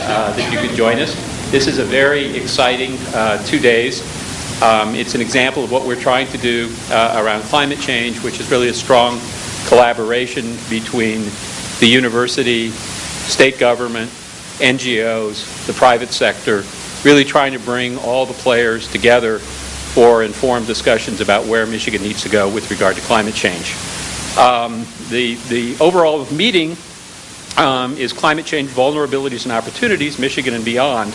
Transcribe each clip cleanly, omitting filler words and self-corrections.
that you could join us. This is a very exciting 2 days. It's an example of what we're trying to do around climate change, which is really a strong collaboration between the university, state government, NGOs, the private sector, really trying to bring all the players together for informed discussions about where Michigan needs to go with regard to climate change. The overall meeting is Climate Change Vulnerabilities and Opportunities, Michigan and Beyond.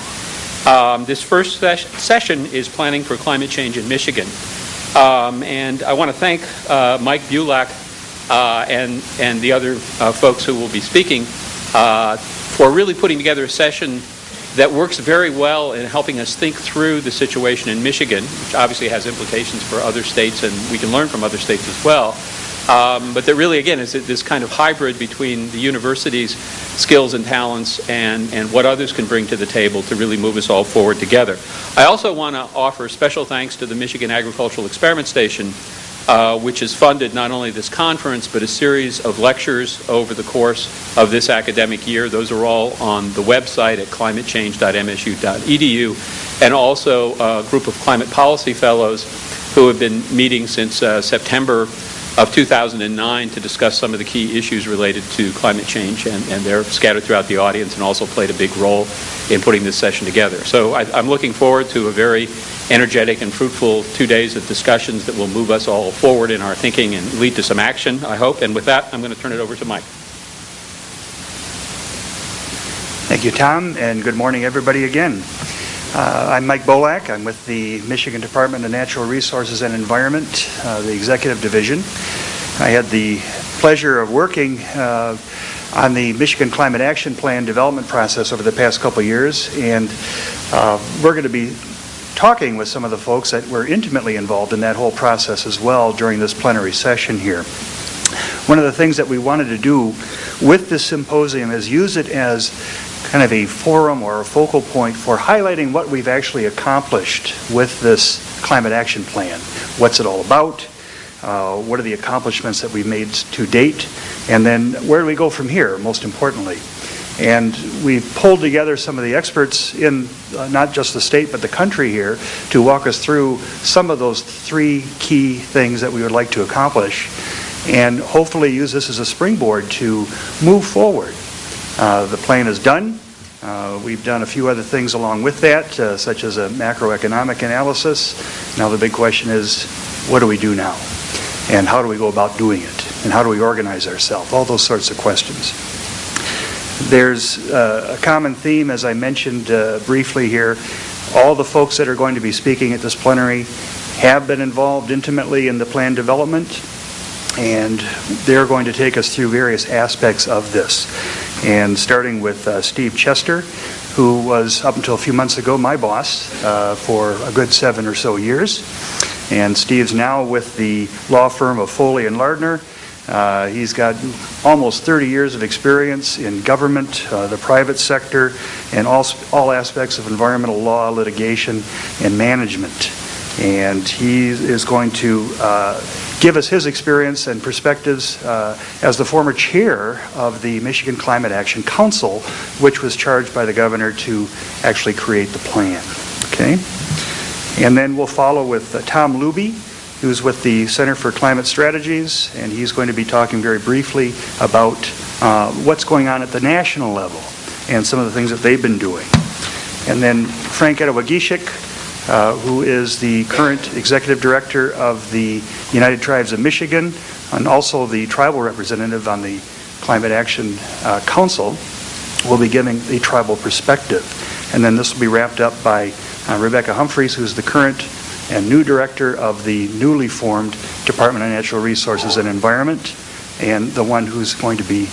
This first session is Planning for Climate Change in Michigan. And I want to thank Mike Bulak and the other folks who will be speaking for really putting together a session that works very well in helping us think through the situation in Michigan, which obviously has implications for other states, and we can learn from other states as well. But that really, again, is this kind of hybrid between the university's skills and talents and what others can bring to the table to really move us all forward together. I also want to offer special thanks to the Michigan Agricultural Experiment Station, which has funded not only this conference, but a series of lectures over the course of this academic year. Those are all on the website at climatechange.msu.edu, and also a group of climate policy fellows who have been meeting since September of 2009 to discuss some of the key issues related to climate change, and they're scattered throughout the audience and also played a big role in putting this session together. So I'm looking forward to a very energetic and fruitful 2 days of discussions that will move us all forward in our thinking and lead to some action, I hope. And with that, I'm going to turn it over to Mike. Thank you, Tom, and good morning, everybody, again. I'm Mike Bolak. I'm with the Michigan Department of Natural Resources and Environment, the Executive Division. I had the pleasure of working on the Michigan Climate Action Plan development process over the past couple of years, and we're going to be talking with some of the folks that were intimately involved in that whole process as well during this plenary session here. One of the things that we wanted to do with this symposium is use it as kind of a forum or a focal point for highlighting what we've actually accomplished with this climate action plan. What's it all about? What are the accomplishments that we've made to date? And then where do we go from here, most importantly? And we've pulled together some of the experts in not just the state but the country here to walk us through some of those 3 key things that we would like to accomplish, and hopefully use this as a springboard to move forward. The plan is done. We've done a few other things along with that, such as a macroeconomic analysis. Now the big question is, what do we do now? And how do we go about doing it? And how do we organize ourselves? All those sorts of questions. There's a common theme, as I mentioned briefly here. All the folks that are going to be speaking at this plenary have been involved intimately in the plan development, and they're going to take us through various aspects of this. And starting with Steve Chester, who was, up until a few months ago, my boss for a good 7 or so years. And Steve's now with the law firm of Foley and Lardner. He's got almost 30 years of experience in government, the private sector, and all aspects of environmental law, litigation, and management. And he is going to give us his experience and perspectives as the former chair of the Michigan Climate Action Council, which was charged by the governor to actually create the plan. Okay? And then we'll follow with Tom Looby, who's with the Center for Climate Strategies, and he's going to be talking very briefly about what's going on at the national level and some of the things that they've been doing. And then Frank Edowagishik, who is the current executive director of the United Tribes of Michigan and also the tribal representative on the Climate Action Council, will be giving a tribal perspective. And then this will be wrapped up by Rebecca Humphries, who's the current and new director of the newly formed Department of Natural Resources and Environment, and the one who's going to be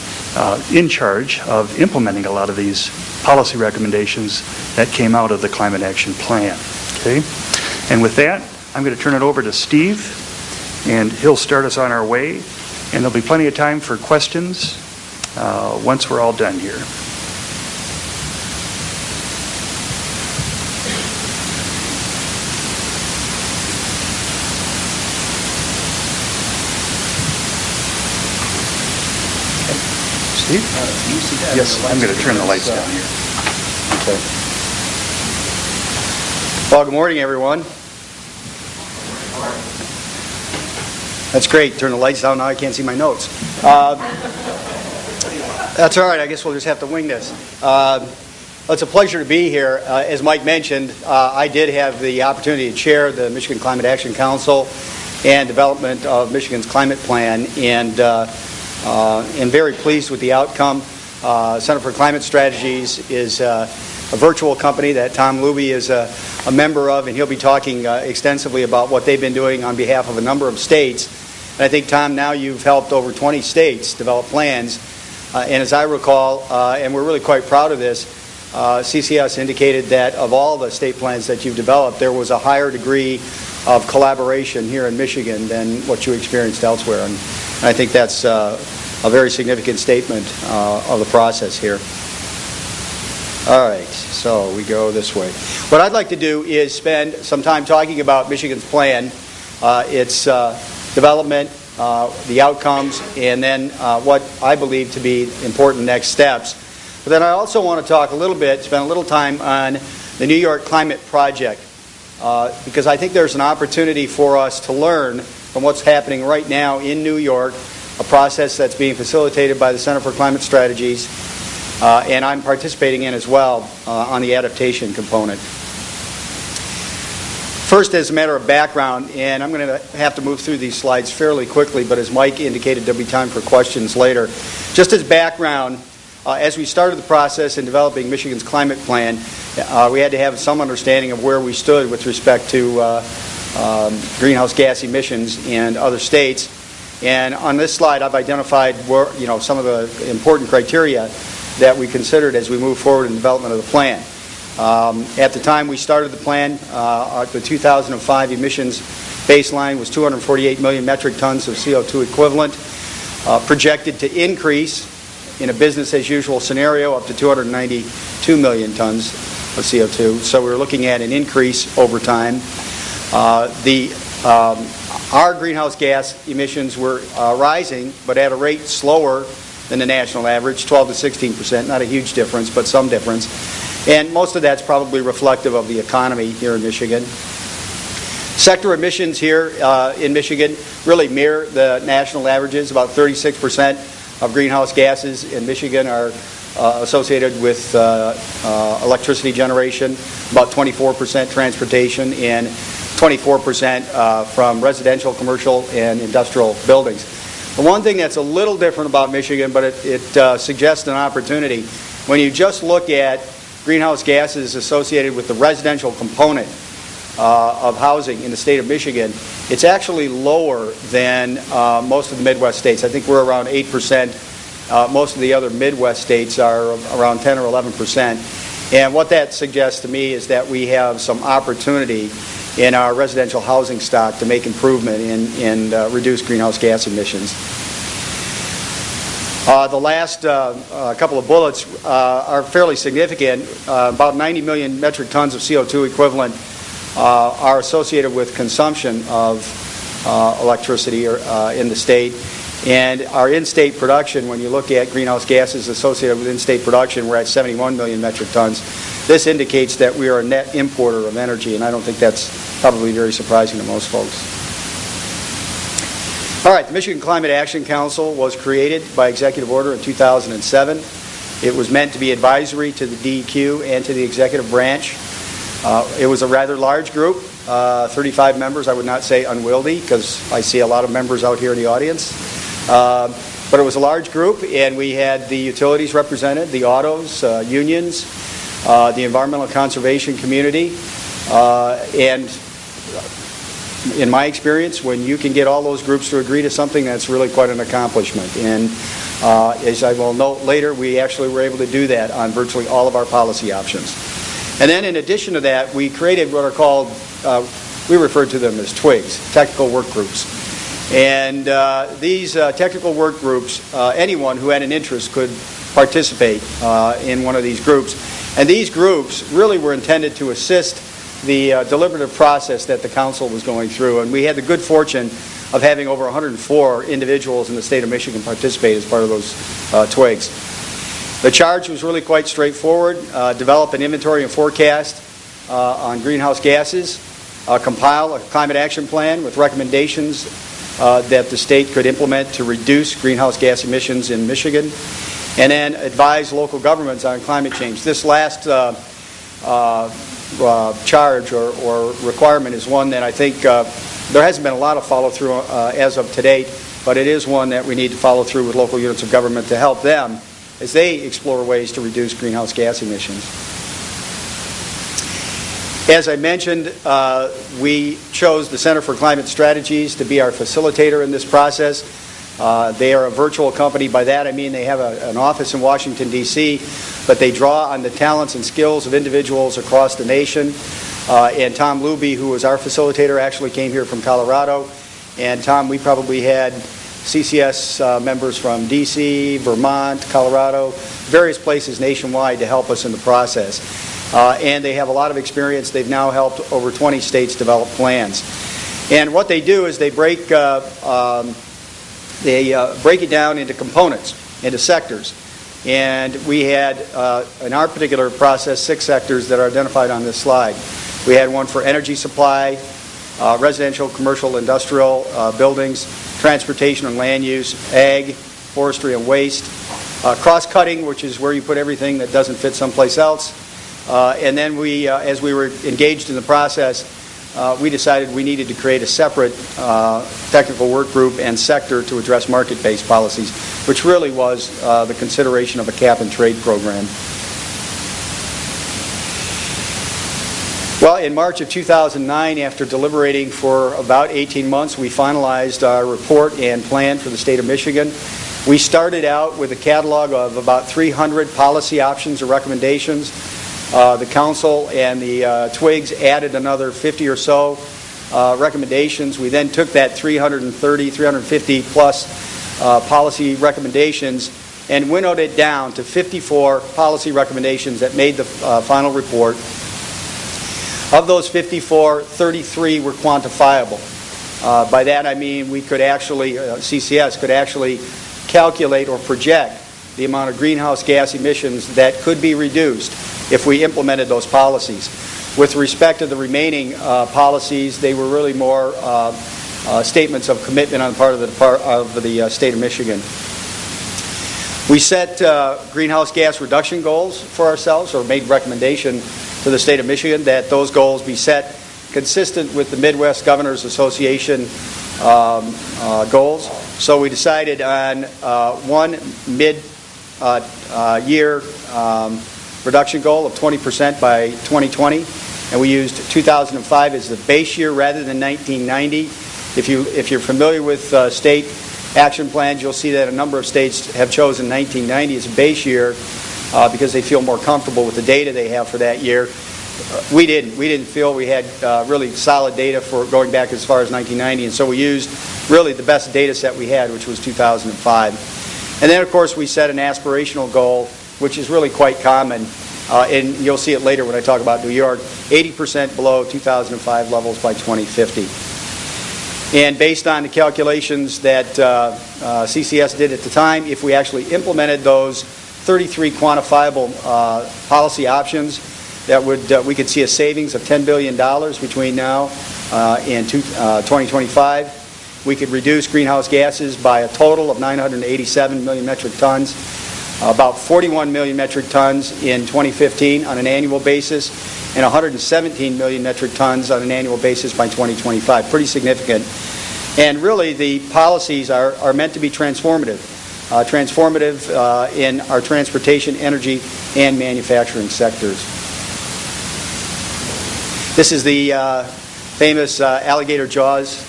in charge of implementing a lot of these policy recommendations that came out of the Climate Action Plan. Okay? And with that, I'm going to turn it over to Steve, and he'll start us on our way, and there'll be plenty of time for questions once we're all done here. Steve? You see that? Yes, I'm going to turn the lights down here. Okay. Well, good morning, everyone. That's great. Turn the lights down. Now I can't see my notes. That's all right. I guess we'll just have to wing this. It's a pleasure to be here. As Mike mentioned, I did have the opportunity to chair the Michigan Climate Action Council and development of Michigan's climate plan, and am very pleased with the outcome. Center for Climate Strategies is a virtual company that Tom Looby is a member of, and he'll be talking extensively about what they've been doing on behalf of a number of states. And I think, Tom, now you've helped over 20 states develop plans. And as I recall, and we're really quite proud of this, CCS indicated that of all the state plans that you've developed, there was a higher degree of collaboration here in Michigan than what you experienced elsewhere. And I think that's a very significant statement of the process here. All right, so we go this way. What I'd like to do is spend some time talking about Michigan's plan, its development, the outcomes, and then what I believe to be important next steps. But then I also want to talk a little bit, spend a little time on the New York Climate Project, because I think there's an opportunity for us to learn from what's happening right now in New York, a process that's being facilitated by the Center for Climate Strategies, and I'm participating in as well on the adaptation component. First, as a matter of background, and I'm going to have to move through these slides fairly quickly, but as Mike indicated, there'll be time for questions later. Just as background, as we started the process in developing Michigan's climate plan, we had to have some understanding of where we stood with respect to greenhouse gas emissions in other states. And on this slide, I've identified some of the important criteria that we considered as we move forward in development of the plan. At the time we started the plan, the 2005 emissions baseline was 248 million metric tons of CO2 equivalent, projected to increase in a business-as-usual scenario up to 292 million tons of CO2. So we're looking at an increase over time. Our greenhouse gas emissions were rising, but at a rate slower than the national average, 12 to 16%. Not a huge difference, but some difference. And most of that's probably reflective of the economy here in Michigan. Sector emissions here in Michigan really mirror the national averages. About 36% of greenhouse gases in Michigan are associated with electricity generation, about 24% transportation, and 24% from residential, commercial, and industrial buildings. The one thing that's a little different about Michigan, but it suggests an opportunity, when you just look at greenhouse gases associated with the residential component of housing in the state of Michigan, it's actually lower than most of the Midwest states. I think we're around 8%. Most of the other Midwest states are around 10 or 11%. And what that suggests to me is that we have some opportunity in our residential housing stock to make improvement in reduce greenhouse gas emissions. The last couple of bullets are fairly significant. About 90 million metric tons of CO2 equivalent are associated with consumption of electricity in the state. And our in-state production, when you look at greenhouse gases associated with in-state production, we're at 71 million metric tons. This indicates that we are a net importer of energy, and I don't think that's probably very surprising to most folks. All right, the Michigan Climate Action Council was created by executive order in 2007. It was meant to be advisory to the DEQ and to the executive branch. It was a rather large group, 35 members. I would not say unwieldy, because I see a lot of members out here in the audience. But it was a large group, and we had the utilities represented, the autos, unions, the environmental conservation community, and in my experience, when you can get all those groups to agree to something, that's really quite an accomplishment. And as I will note later, we actually were able to do that on virtually all of our policy options. And then in addition to that, we created what are called, we refer to them as TWIGs, technical work groups. And these technical work groups, anyone who had an interest could participate in one of these groups. And these groups really were intended to assist the deliberative process that the council was going through. And we had the good fortune of having over 104 individuals in the state of Michigan participate as part of those TWIGs. The charge was really quite straightforward. Develop an inventory and forecast on greenhouse gases, compile a climate action plan with recommendations that the state could implement to reduce greenhouse gas emissions in Michigan, and then advise local governments on climate change. This last charge or requirement is one that I think there hasn't been a lot of follow-through as of to date, but it is one that we need to follow through with local units of government to help them as they explore ways to reduce greenhouse gas emissions. As I mentioned, we chose the Center for Climate Strategies to be our facilitator in this process. They are a virtual company. By that I mean they have an office in Washington, D.C., but they draw on the talents and skills of individuals across the nation. And Tom Looby, who was our facilitator, actually came here from Colorado. And Tom, we probably had CCS members from D.C., Vermont, Colorado, various places nationwide to help us in the process. And they have a lot of experience. They've now helped over 20 states develop plans. And what they do is they break it down into components, into sectors. And we had, in our particular process, 6 sectors that are identified on this slide. We had one for energy supply, residential, commercial, industrial buildings, transportation and land use, ag, forestry and waste, cross-cutting, which is where you put everything that doesn't fit someplace else. And then we, as we were engaged in the process, we decided we needed to create a separate technical work group and sector to address market-based policies, which really was the consideration of a cap-and-trade program. Well, in March of 2009, after deliberating for about 18 months, we finalized our report and plan for the state of Michigan. We started out with a catalog of about 300 policy options or recommendations. The council and the twigs added another 50 or so recommendations. We then took that 350 plus policy recommendations and winnowed it down to 54 policy recommendations that made the final report. Of those 54, 33 were quantifiable. By that I mean we could actually, CCS could actually calculate or project the amount of greenhouse gas emissions that could be reduced if we implemented those policies. With respect to the remaining policies, they were really more statements of commitment on the part of the state of Michigan. We set greenhouse gas reduction goals for ourselves, or made recommendation to the state of Michigan that those goals be set consistent with the Midwest Governors Association goals. So we decided on one mid-year reduction goal of 20% by 2020, and we used 2005 as the base year rather than 1990. If you're familiar with state action plans, you'll see that a number of states have chosen 1990 as a base year because they feel more comfortable with the data they have for that year. We didn't. We didn't feel we had really solid data for going back as far as 1990, and so we used really the best data set we had, which was 2005. And then, of course, we set an aspirational goal, which is really quite common, and you'll see it later when I talk about New York, 80% below 2005 levels by 2050. And based on the calculations that CCS did at the time, if we actually implemented those 33 quantifiable policy options, that would we could see a savings of $10 billion between now and 2025. We could reduce greenhouse gases by a total of 987 million metric tons, about 41 million metric tons in 2015 on an annual basis, and 117 million metric tons on an annual basis by 2025. Pretty significant. And really, the policies are meant to be transformative. In our transportation, energy, and manufacturing sectors. This is the famous alligator jaws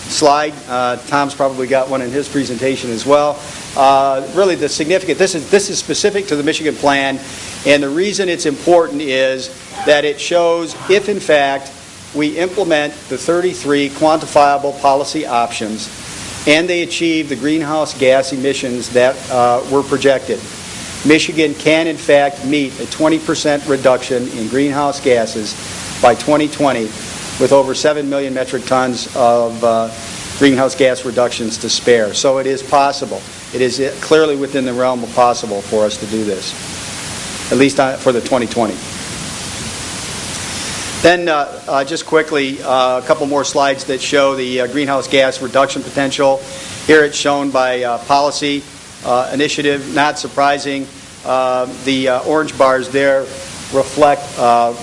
slide. Tom's probably got one in his presentation as well. Really, the significant. This is specific to the Michigan plan, and the reason it's important is that it shows if, in fact, we implement the 33 quantifiable policy options, and they achieve the greenhouse gas emissions that were projected. Michigan can, in fact, meet a 20% reduction in greenhouse gases by 2020 with over 7 million metric tons of greenhouse gas reductions to spare. So it is possible. It is clearly within the realm of possible for us to do this, at least for the 2020. Then just quickly, a couple more slides that show the greenhouse gas reduction potential. Here it's shown by policy initiative. Not surprising, the orange bars there reflect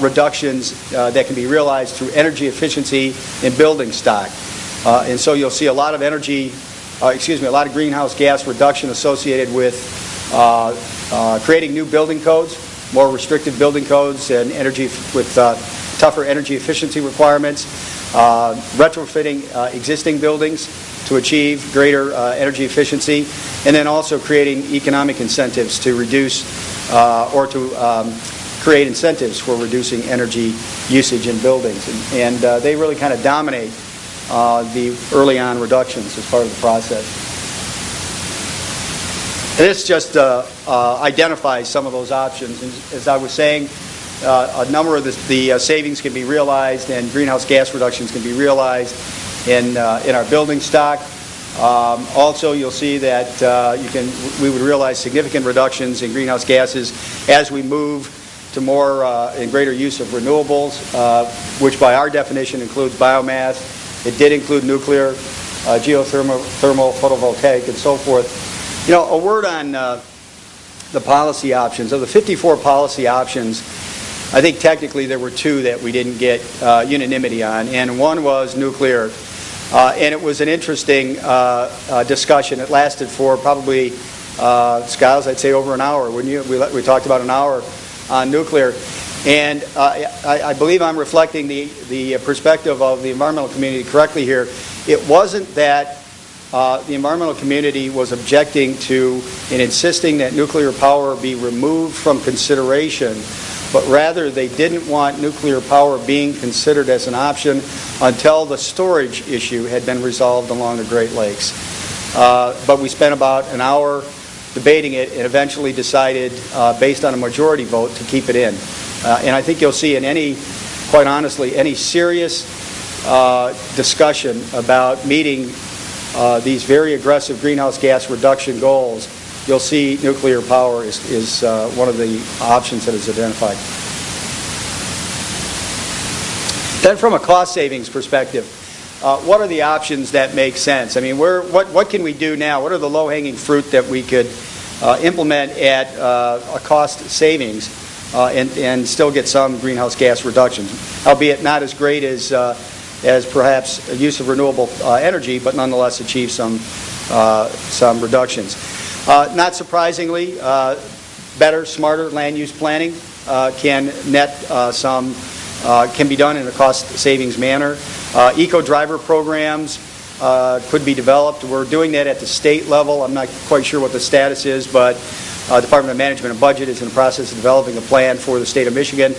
reductions that can be realized through energy efficiency in building stock. And so you'll see a lot of a lot of greenhouse gas reduction associated with creating new building codes, more restrictive building codes, and energy with tougher energy efficiency requirements, retrofitting existing buildings to achieve greater energy efficiency, and then also creating economic incentives to reduce or to create incentives for reducing energy usage in buildings. And they really kind of dominate the early on reductions as part of the process. And this just identifies some of those options. And as I was saying, a number of the savings can be realized and greenhouse gas reductions can be realized in our building stock. Also, you'll see that we would realize significant reductions in greenhouse gases as we move to more and greater use of renewables, which by our definition includes biomass. It did include nuclear, geothermal, thermal, photovoltaic, and so forth. You know, a word on the policy options. Of the 54 policy options, I think technically there were 2 that we didn't get unanimity on, and one was nuclear. And it was an interesting discussion. It lasted for probably, Skiles, I'd say over an hour, wouldn't you? We talked about an hour on nuclear. And I believe I'm reflecting the perspective of the environmental community correctly here. It wasn't that the environmental community was objecting to and insisting that nuclear power be removed from consideration, but rather they didn't want nuclear power being considered as an option until the storage issue had been resolved along the Great Lakes. But we spent about an hour debating it and eventually decided, based on a majority vote, to keep it in. And I think you'll see in quite honestly, any serious discussion about meeting these very aggressive greenhouse gas reduction goals, you'll see nuclear power is one of the options that is identified. Then from a cost savings perspective, what are the options that make sense? I mean, what can we do now? What are the low-hanging fruit that we could implement at a cost savings and still get some greenhouse gas reductions, albeit not as great as perhaps use of renewable energy, but nonetheless achieve some reductions. Not surprisingly, better, smarter land use planning can net can be done in a cost savings manner. Eco-driver programs could be developed. We're doing that at the state level. I'm not quite sure what the status is, but Department of Management and Budget is in the process of developing a plan for the state of Michigan.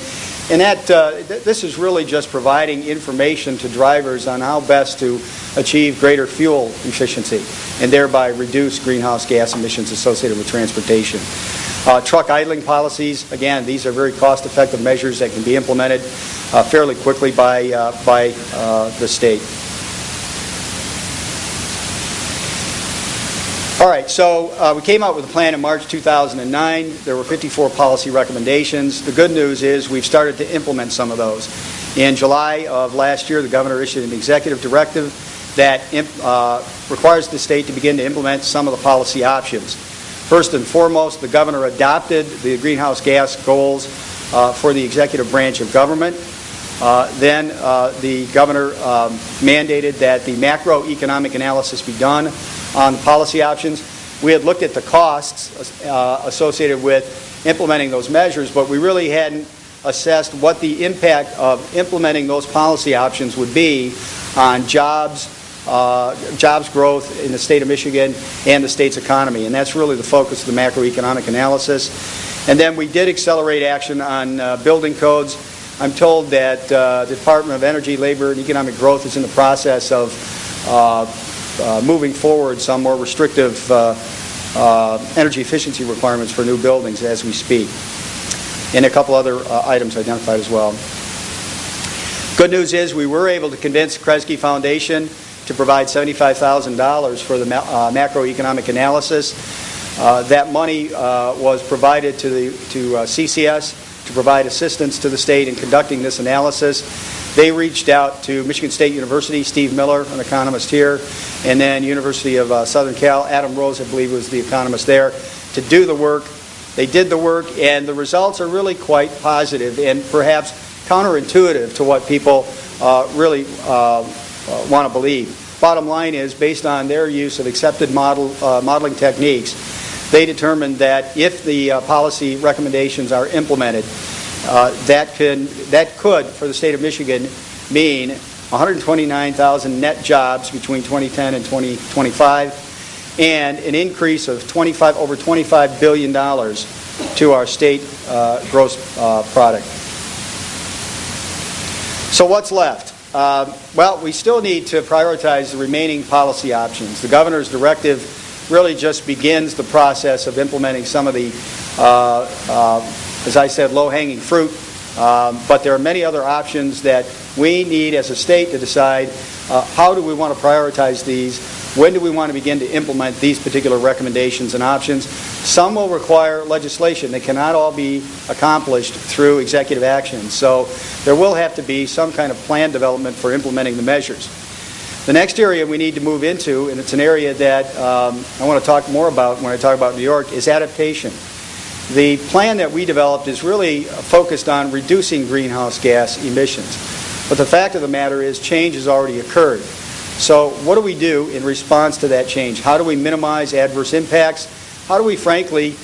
And this is really just providing information to drivers on how best to achieve greater fuel efficiency and thereby reduce greenhouse gas emissions associated with transportation. Truck idling policies, again, these are very cost-effective measures that can be implemented fairly quickly by the state. All right, so we came out with a plan in March 2009. There were 54 policy recommendations. The good news is we've started to implement some of those. In July of last year, the governor issued an executive directive that requires the state to begin to implement some of the policy options. First and foremost, the governor adopted the greenhouse gas goals for the executive branch of government. Then the governor mandated that the macroeconomic analysis be done on the policy options. We had looked at the costs associated with implementing those measures, but we really hadn't assessed what the impact of implementing those policy options would be on jobs growth in the state of Michigan and the state's economy. And that's really the focus of the macroeconomic analysis. And then we did accelerate action on building codes. I'm told that the Department of Energy, Labor, and Economic Growth is in the process of moving forward some more restrictive energy efficiency requirements for new buildings as we speak. And a couple other items identified as well. Good news is we were able to convince the Kresge Foundation to provide $75,000 for the macroeconomic analysis. That money was provided to CCS to provide assistance to the state in conducting this analysis. They reached out to Michigan State University, Steve Miller, an economist here, and then University of Southern Cal, Adam Rose, I believe, was the economist there, to do the work. They did the work, and the results are really quite positive and perhaps counterintuitive to what people really want to believe. Bottom line is, based on their use of accepted modeling techniques, they determined that if the policy recommendations are implemented, that could, for the state of Michigan, mean 129,000 net jobs between 2010 and 2025, and an increase of over $25 billion to our state gross product. So what's left? Well, we still need to prioritize the remaining policy options. The governor's directive really just begins the process of implementing some of the, as I said, low-hanging fruit. But there are many other options that we need as a state to decide how do we want to prioritize these, when do we want to begin to implement these particular recommendations and options. Some will require legislation. They cannot all be accomplished through executive action. So there will have to be some kind of plan development for implementing the measures. The next area we need to move into, and it's an area that I want to talk more about when I talk about New York, is adaptation. The plan that we developed is really focused on reducing greenhouse gas emissions. But the fact of the matter is change has already occurred. So what do we do in response to that change? How do we minimize adverse impacts? How do we, frankly,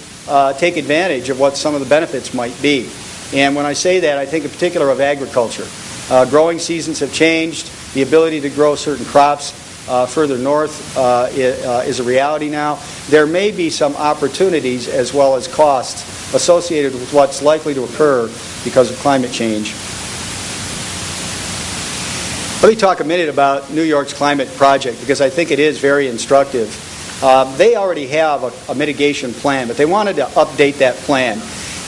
take advantage of what some of the benefits might be? And when I say that, I think in particular of agriculture. Growing seasons have changed. The ability to grow certain crops further north is a reality now. There may be some opportunities as well as costs associated with what's likely to occur because of climate change. Let me talk a minute about New York's climate project because I think it is very instructive. They already have a mitigation plan, but they wanted to update that plan.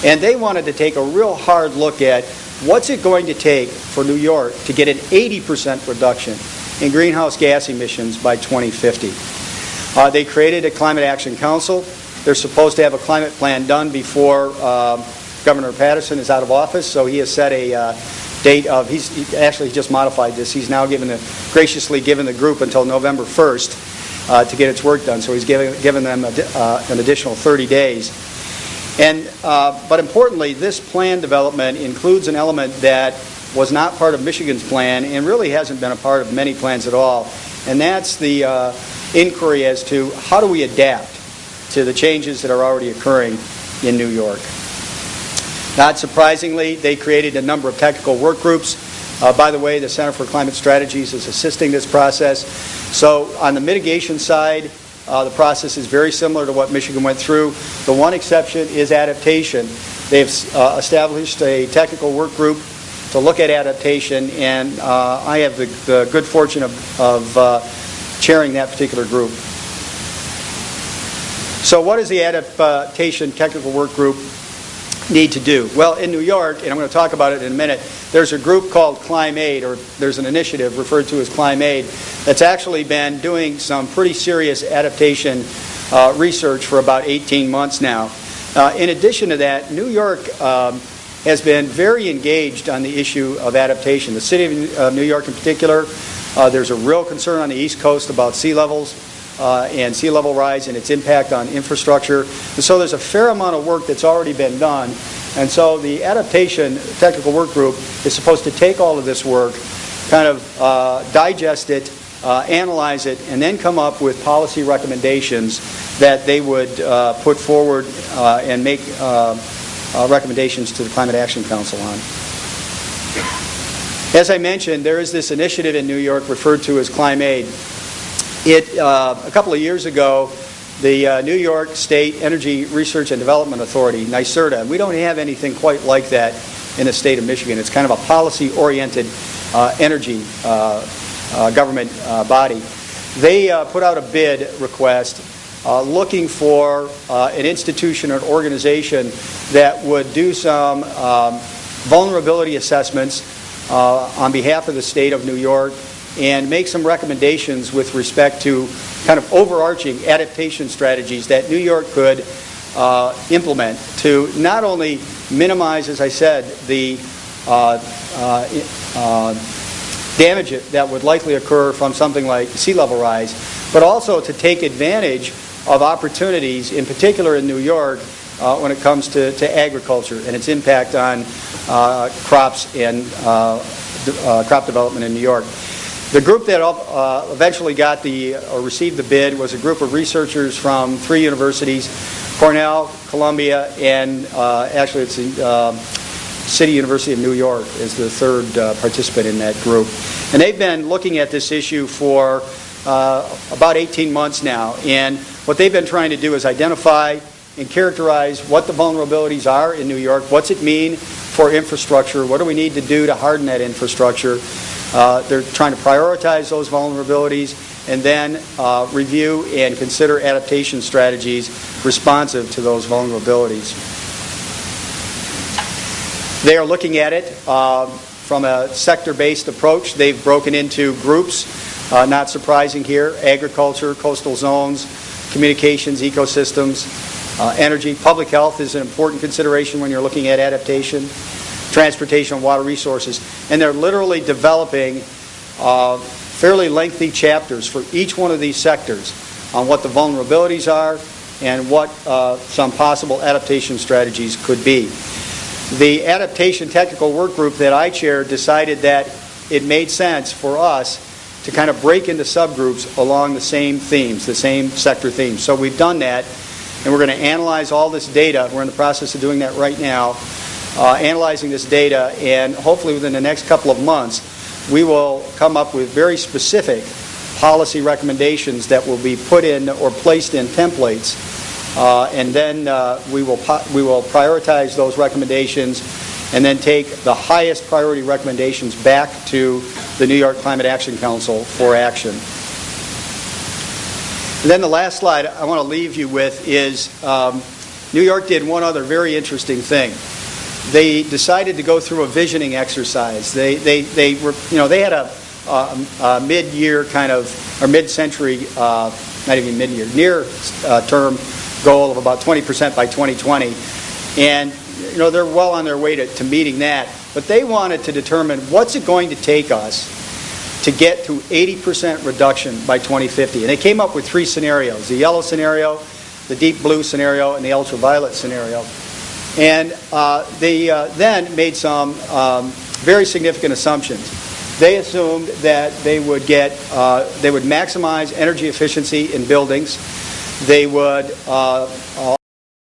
And they wanted to take a real hard look at what's it going to take for New York to get an 80% reduction in greenhouse gas emissions by 2050. They created a Climate Action Council. They're supposed to have a climate plan done before Governor Patterson is out of office, so he has set a date of, he's actually just modified this. He's now graciously given the group until November 1st to get its work done, so he's given them an additional 30 days. But importantly, this plan development includes an element that was not part of Michigan's plan and really hasn't been a part of many plans at all, and that's the inquiry as to how do we adapt to the changes that are already occurring in New York. Not surprisingly, they created a number of technical work groups. By the way, the Center for Climate Strategies is assisting this process. So on the mitigation side, the process is very similar to what Michigan went through. The one exception is adaptation. They've established a technical work group to look at adaptation, and I have the good fortune of chairing that particular group. So what does the adaptation technical work group need to do? Well, in New York, and I'm going to talk about it in a minute, there's a group called ClimAid, or there's an initiative referred to as ClimAid, that's actually been doing some pretty serious adaptation research for about 18 months now. In addition to that, New York has been very engaged on the issue of adaptation. The city of New York in particular, there's a real concern on the East Coast about sea levels and sea level rise and its impact on infrastructure. And so there's a fair amount of work that's already been done. And so the adaptation technical work group is supposed to take all of this work, kind of digest it, analyze it, and then come up with policy recommendations that they would put forward and make recommendations to the Climate Action Council on. As I mentioned, there is this initiative in New York referred to as ClimAid. A couple of years ago, the New York State Energy Research and Development Authority, NYSERDA, and we don't have anything quite like that in the state of Michigan. It's kind of a policy-oriented energy government body. They put out a bid request looking for an institution or organization that would do some vulnerability assessments on behalf of the state of New York and make some recommendations with respect to kind of overarching adaptation strategies that New York could implement to not only minimize, as I said, the damage that would likely occur from something like sea level rise, but also to take advantage of opportunities, in particular in New York, when it comes to agriculture and its impact on crops and crop development in New York. The group that eventually got or received the bid was a group of researchers from 3 universities, Cornell, Columbia, and actually it's the City University of New York is the third participant in that group. And they've been looking at this issue for about 18 months now. And what they've been trying to do is identify and characterize what the vulnerabilities are in New York. What's it mean for infrastructure? What do we need to do to harden that infrastructure? They're trying to prioritize those vulnerabilities and then review and consider adaptation strategies responsive to those vulnerabilities. They are looking at it from a sector-based approach. They've broken into groups, not surprising here: agriculture, coastal zones, communications, ecosystems, energy. Public health is an important consideration when you're looking at adaptation, transportation, and water resources. And they're literally developing fairly lengthy chapters for each one of these sectors on what the vulnerabilities are and what some possible adaptation strategies could be. The adaptation technical work group that I chair decided that it made sense for us to kind of break into subgroups along the same themes, the same sector themes. So we've done that, and we're going to analyze all this data. We're in the process of doing that right now, analyzing this data, and hopefully within the next couple of months, we will come up with very specific policy recommendations that will be put in or placed in templates. And then we will prioritize those recommendations and then take the highest priority recommendations back to the New York Climate Action Council for action. And then the last slide I want to leave you with is New York did one other very interesting thing. They decided to go through a visioning exercise. They had a mid-year kind of, or mid-century, not even mid-year, near-term goal of about 20% by 2020. And they're well on their way to meeting that. But they wanted to determine what's it going to take us to get to 80% reduction by 2050. And they came up with 3 scenarios: the yellow scenario, the deep blue scenario, and the ultraviolet scenario. And they then made some very significant assumptions. They assumed that they would maximize energy efficiency in buildings. They would